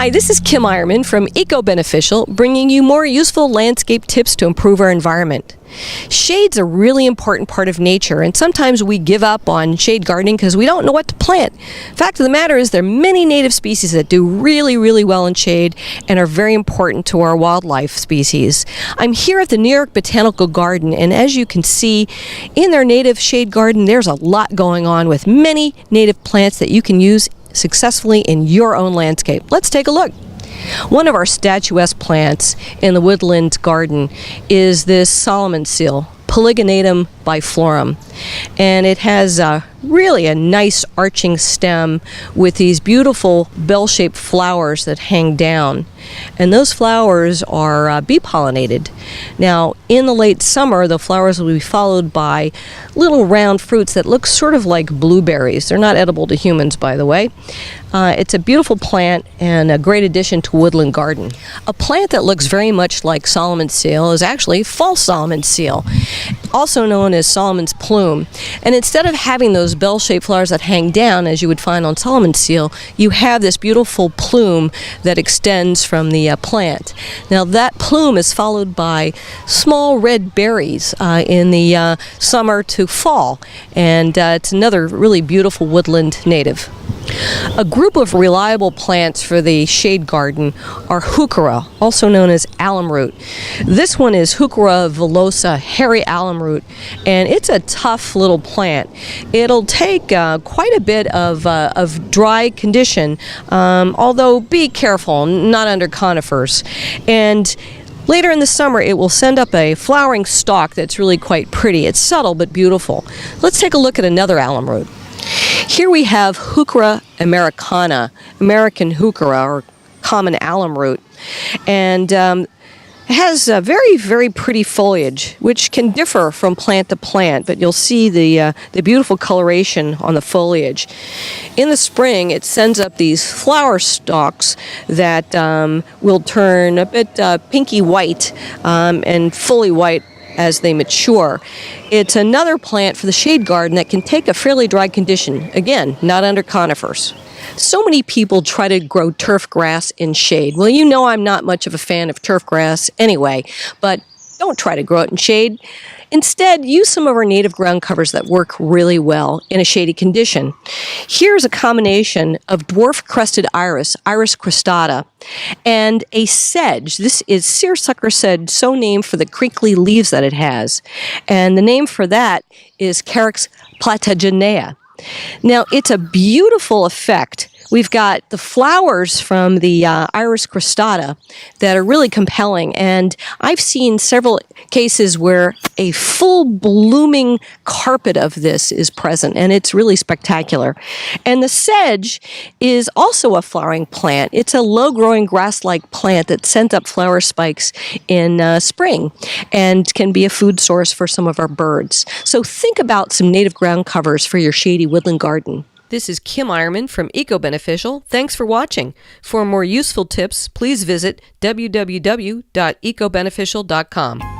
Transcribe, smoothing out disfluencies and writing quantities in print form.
Hi, this is Kim Ironman from EcoBeneficial, bringing you more useful landscape tips to improve our environment. Shade's a really important part of nature, and sometimes we give up on shade gardening because we don't know what to plant. Fact of the matter is there are many native species that do really well in shade and are very important to our wildlife species. I'm here at the New York Botanical Garden, and as you can see in their native shade garden, there's a lot going on with many native plants that you can use successfully in your own landscape. Let's take a look. One of our statuesque plants in the woodland garden is this Solomon seal, Polygamy biflorum, and it has really a nice arching stem with these beautiful bell-shaped flowers that hang down, and those flowers are bee pollinated. Now in the late summer the flowers will be followed by little round fruits that look sort of like blueberries. They're not edible to humans, by the way. It's a beautiful plant and a great addition to woodland garden. A plant that looks very much like Solomon seal is actually false Solomon seal, also known as Solomon's plume. And instead of having those bell-shaped flowers that hang down as you would find on Solomon seal, you have this beautiful plume that extends from the plant. Now that plume is followed by small red berries in the summer to fall, and it's another really beautiful woodland native. A group of reliable plants for the shade garden are Heuchera, also known as alum root. This one is Heuchera Villosa, hairy alum root, and it's a tough little plant. It'll take quite a bit of dry condition, although be careful, not under conifers. And later in the summer, it will send up a flowering stalk that's really quite pretty. It's subtle but beautiful. Let's take a look at another alum root. Here we have Heuchera Americana, American Heuchera, or common alum root, and it has a very pretty foliage, which can differ from plant to plant, but you'll see the beautiful coloration on the foliage. In the spring, it sends up these flower stalks that will turn a bit pinky white and fully white as they mature. It's another plant for the shade garden that can take a fairly dry condition, again, not under conifers. So many people try to grow turf grass in shade. Well, you know I'm not much of a fan of turf grass anyway, but don't try to grow it in shade. Instead, use some of our native ground covers that work really well in a shady condition. Here's a combination of dwarf crested iris, Iris cristata, and a sedge. This is seersucker sedge, so named for the crinkly leaves that it has. And the name for that is Carex platagenea. Now, it's a beautiful effect. We've got the flowers from the Iris cristata that are really compelling, and I've seen several cases where a full blooming carpet of this is present, and it's really spectacular. And the sedge is also a flowering plant. It's a low-growing grass-like plant that sends up flower spikes in spring and can be a food source for some of our birds. So think about some native ground covers for your shady woodland garden. This is Kim Ironman from EcoBeneficial. Thanks for watching. For more useful tips, please visit www.ecobeneficial.com.